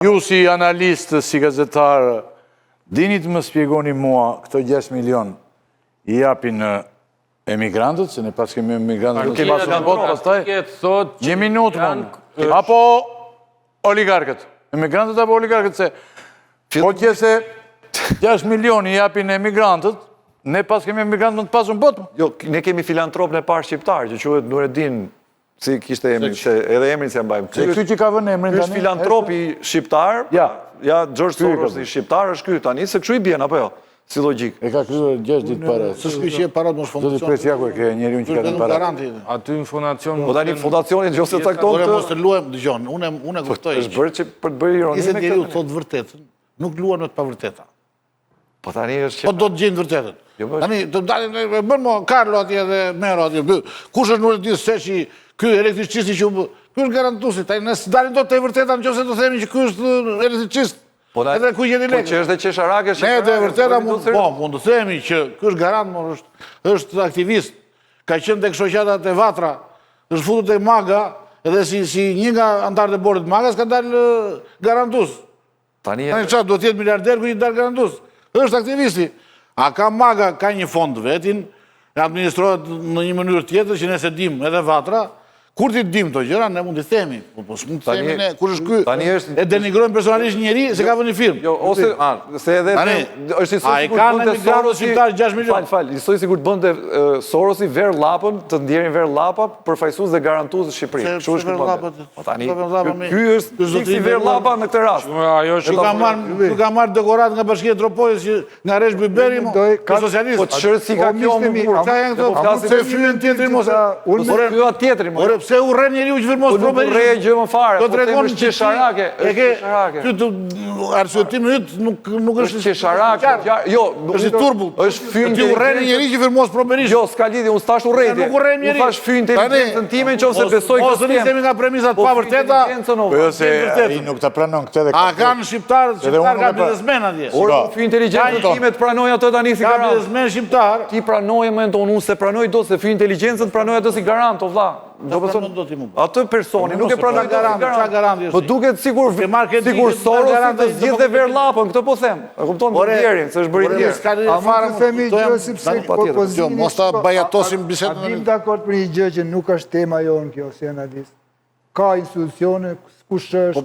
Ju si analistë, si gazetarë, dini të më spjegoni mua këto 6 milion i japin emigrantët, se ne pas kemi emigrantët në pasur në botë, pastaj, një minutë më, apo oligarkët, emigrantët apo oligarkët, se po që se 6 milion i japin emigrantët, ne pas kemi emigrantët në të pasur në botë. Jo, ne kemi filantrop në parë shqiptarë, që quhet Nureddin, si kishte emrin, edhe emrin se mbajmë. Se ky që ka vënë emrin tani. Ky është filantropi shqiptar, ja George Soros i shqiptar është ky tani, se kështu i bjen, apo jo? Si logjik. E ka kryer 6 ditë para. Së shky që e parat mos fondacion. Zoti Preciaku e ke njeriu që ka dhënë para. Aty në fondacion... Po tani fondacioni nëse cakton të... Mos të luajmë, dëgjon, unë kuptoj. Është bërë që për të bërë ironi. Nëse njeriu thotë vërtetën, nuk luan me të pavërteta. Po tani është që... Po do të gjejnë vërtetën. Tani, të dalin, bën mo Karlo atje dhe Mero atje. Kush është Nureddin Seçi, ky elektricisti që ky është garantuesi. Tani nëse dalin dot të vërteta nëse do themi që ky është elektricist. Edhe ku jeni lekë. Po që është dhe qesharake ne të vërteta mund të themi që ky është garant, është aktivist. Ka qenë tek shoqatat e Vatra, është futur tek Maga, edhe si një nga anëtarët e bordit Magas ka dalë garantues. Tani çfarë duhet të jetë miliarder ku i dal garantues? Është aktivisti. A ka Maga ka një fond vetin, administrohet në një mënyrë tjetër që ne se dim edhe Vatra. Kur ti dim të gjëra, ne mund të themi. Po s'mund të themi ne, kur është ky? E denigrojmë personalisht njëri se ka vënë firmë. Jo, ose se edhe është i Sorosi ka në emigrantët shqiptar 6 milion. Fal, njësoj sikur të bënte Sorosi ver llapën, të ndjerin ver llapa përfaqësues dhe garantues të Shqipërisë. Kështu është bënë. Po tani ky është si ver llapa në këtë rast. Ajo është ka marrë dekorat nga Bashkia e Tropojës nga Resh Biberi, ka socialist. Po çfarë si ka kjo më burr? Ata janë këto, se fyen tjetrin mos. Unë fyja tjetrin. Pse urren njeriu që firmos promerisht? Po urrej gjë më fare. Do tregon që qesharake. Ky arsyetimi yt nuk është qesharake. Jo, është i turbull. Është fyn ti urren njeriu që firmos promerisht. Jo, s'ka lidhje, unë thash urrejtje. Nuk urren njeriu. Unë thash fyn inteligencën time nëse besoj këtë. Ose nisemi nga premisa të pavërteta. Po jo se ai nuk ta pranon këtë dhe. A kanë shqiptar ka biznesmen atje? Ora, fyn inteligencën time të pranoj atë tani si garant. Ka biznesmen shqiptar. Ti pranoje më tonë, unë se pranoj dot se fyn inteligencën të pranoj atë si garant, o vlla. Atë personi nuk e pranon garant. Po duket sigur Soros të zgjidhte ver llapën, këtë po them. E kupton ndjerin, se është bërë ndjer. A fare themi gjë sepse po mos ta bajatosim bisedën. A dim dakord për një gjë që nuk është tema jonë kjo si analist. Ka institucione kush është.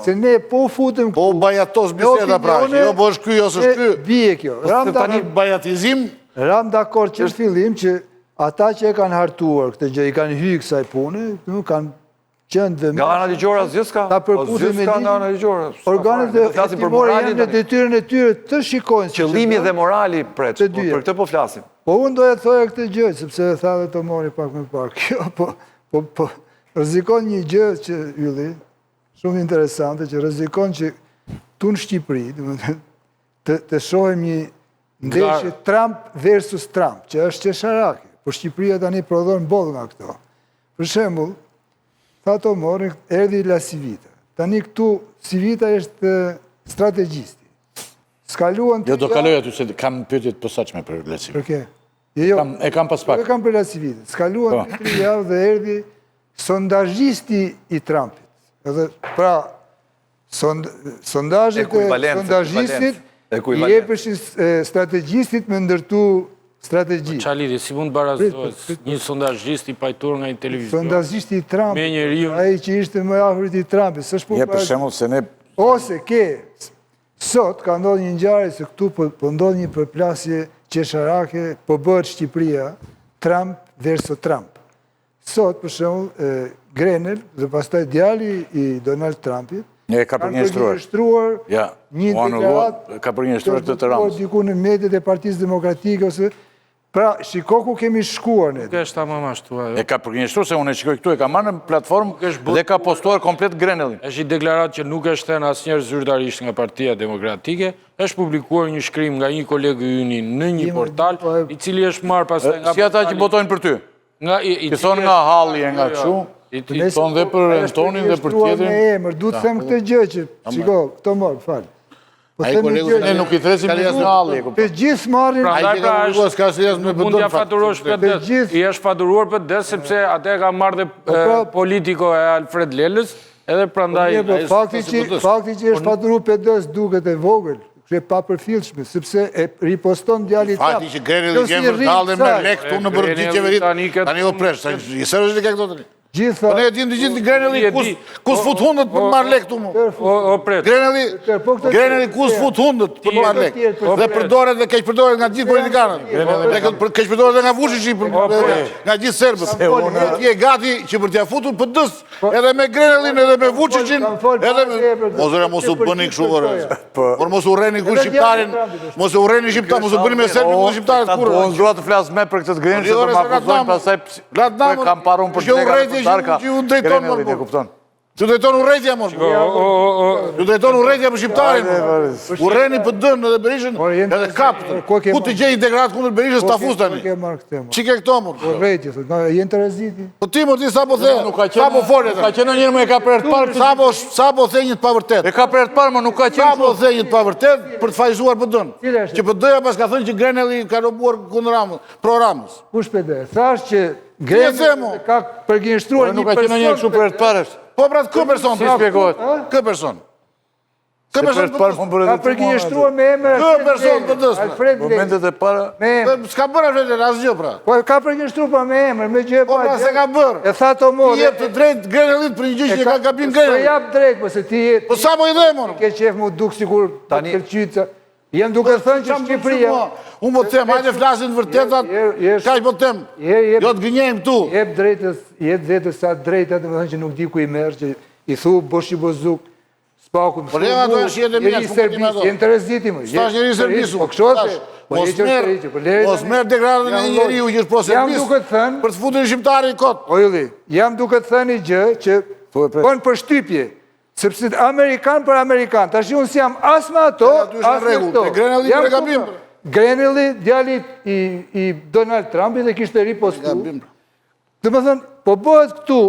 Se ne po futem po bajatos biseda pra. Jo po është ky ose është ky. Bie kjo. Tani bajatizim. Ram dakord që në fillim që ata që e kanë hartuar këtë gjë, i kanë hyrë kësaj pune, kanë qenë dhe... Nga ana ligjore asgjë s'ka. Ta përputhje me nga ana ligjore. Organet hetimore janë në detyrën e tyre të shikojnë. Qëllimi dhe morali pret, për këtë po flasim. Po unë doja të thoja këtë gjë, sepse tha dhe të mori pak më parë. Kjo, po, rrezikon një gjë që, Ylli, shumë interesante, që rrezikon që tu në Shqipëri, të shohem një ndeshje Trump versus Trump, që është qesharake. Por Shqipëria tani prodhon boll nga këto. Për shembull, tha to mori, erdhi La Civita. Tani këtu Civita është strategjisti. Skaluan... Jo, do kaloj aty, se kam pyetje të posaçme për La Civita. Për ke? Jo, e kam pas pak. E kam për La Civita. Skaluan 3 javë dhe erdhi sondazhisti i Trumpit. Edhe, pra, sondazhet e sondazhistit i jepeshin strategjistit me ndërtu strategji. Qalidi, si mund barazohet një sondazhist i pajtur nga një televizion? Sondazhisti i Trumpit, ai që ishte më afërt i Trumpit, s'është po. Ja për shembull se ne ose sot ka ndodhur një ngjarje se këtu po ndodh një përplasje qesharake, po bëhet Shqipëria Trump versus Trump. Sot për shembull Grenell dhe pastaj djali i Donald Trumpit ka përgjinjëstruar një deklarat ka përgjinjëstruar të Tiranës. Diku në mediat e Partisë Demokratike ose pra, shiko ku kemi shkuar ne. Nuk është ama ashtu ajo. E ka përgjinjëstruar se unë e shikoj këtu, e ka marrë në platformë dhe ka postuar komplet Grenellin. Është një deklarat që nuk është thënë asnjëherë zyrtarisht nga Partia Demokratike, është publikuar një shkrim nga një kolegë yni në një portal, i cili është marrë pastaj nga si ata që botojnë për ty. Që thonë nga halli e nga kështu. Thonë dhe për Antonin dhe për tjetrin. Du të them këtë gjë që, shiko, këto morë, falë. Ne nuk i thresim një halli. Të gjithë marrin... Mund t'ja faturosh për des. I është faturuar për des, sepse atë ka marrë dhe politiko e Alfred Lelës, Edhe prandaj... Fakti që është faturu PD-s duket e vogël, që e pa përfilshme, sepse e riposton djali tjap. Fakti që Grenelli kemë vërdalë me lek këtu në bërë qeverit, tani o presh, i sërështë ke këto të një. Po ne e dim të gjithë Grenelli kus fut hundët për marrë lek këtu mu. O pret. Grenelli kus fut hundët për marrë lek. Dhe përdoret dhe keq përdoret nga gjithë politikanët. Keq përdoret dhe nga Vučići, nga gjithë serbët. Ti e gati që për t'ja futur për dës, edhe me Grenellin, edhe me Vučićin, edhe me... Mosëre, mos u bëni këshu vërë. Por mos u rreni ku shqiptarin, mos u rreni shqiptarin, mos u bëni me serbit ku shqiptarit kur. Po, në të flasë me për këtë Grenelli, se për ma akuzojnë, pasaj kam parun për që ju drejton më më. Që drejton u rejtja më më. Që drejton u rejtja për shqiptarin. U rejni për dënë edhe Berishën edhe kapë. Ku të gjej integrat kundër Berishës të afus tani. Që ke këto më? U rejtja, jenë të reziti. Po ti më ti sa po the, sa po folje. Ka qenë njërë më e ka për të parë. Sa po the një të pavërtet. E ka për të parë më nuk ka qenë. Sa po the një të pavërtet për të fajzuar për dënë. Që për dëja pas ka thënë që Grenelli ka robuar kundër Ramës. Kush PD? Thash që Grenelli ka përgjinështruar një person. Po pra kë person? Si shpjegohet? Kë person? Kë person për të Ka përgjinështruar me emër Kë person për dësme? Alfred Legri. momentet e para. Me emër. S'ka bërë Alfred Legri, asgjë pra. Po ka përgjinështruar pa me emër, me gjë Po pra se ka bërë. E tha to more. Ti jep të drejt Grenellit për një gjë që ka gabim Po Grenelli. jap drejt, po se ti Po sa po i dhe mon? ke qef mu duk sikur kërqyca. Jem duke thënë që Shqipëria... Unë po të them, hajde flasin vërtetat, kaj po të them, jo të gënjejmë tu. Jep drejtës sa drejtat, dhe më thënë që nuk di ku i merë, që i thu Boshi Bozuk, Spaku, Po leva ato është jetë e mija, s'po këtim ato. Jenë të reziti më. Stash njëri servisu. Po këshote, Mos merë degradën e njeriu që është pro servis, për të futur i shqiptari i kotë. O Juli, jam duke të thënë i gjë që bënë për shtypje, sepse Amerikan për Amerikan, tash unë si jam as me ato, as me këto. Grenelli për e gabim. Grenelli, djalit i Donald Trumpit dhe kishtë të ripostu. Dhe më thënë, po bëhet këtu,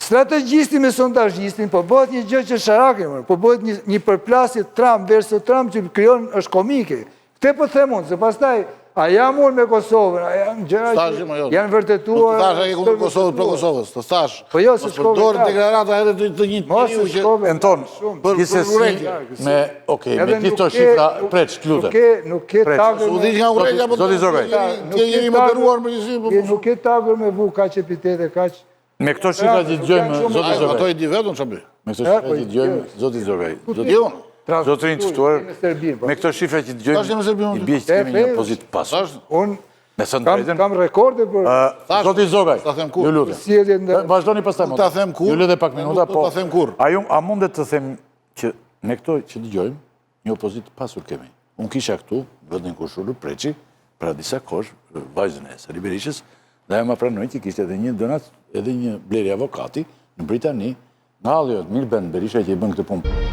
strategjisti me sondazhistin, po bëhet një gjë që sharake, po bëhet një përplasje Trump versus Trump që kryon është komike. Këte po them unë, se pastaj, a jam unë me Kosovën, a jam gjëra që janë vërtetuar... Të thash e kundër Kosovës për Kosovës, të thash. Po jo, se shkove... Përdojnë deklarata edhe të një të një që... Enton, gjithsesi me, okej, me gjithë shifra, preç, klute. Nuk ke tagër U dhish nga urejtja, po Zoti Zogaj. Ti e njëri më dëruar më gjithësi. Nuk ke tagër me vu kaq epitete, kaq... Me këto shifra që dëgjojmë, Zoti Ato Zogaj. i di vetën që bëj. Me këto shifra që dëgjojmë, Zoti Zogaj. Jo, Zotrin që tuar, me këto shifra që dëgjojmë, i bje që kemi një pozitë pasur. Unë Me së në drejten. kam rekorde për... Zoti Zogaj, ta them kur. ju lutem. sjelljen në... Vazhdoni pastaj më. Ta them kur. Ju lutem pak minuta, po. Ta them kur. A mundet të them që me këto që dëgjojmë, një opozitë pasur kemi. Unë kisha këtu, vëdin Kushullu, Preçi, pra disa kosh, vajzën e Sali Berishës, dhe ma pranoj që kishte edhe një donat, edhe një bleri avokati në Britani, nga Alliot Miliband Berisha që i bën këtë punë.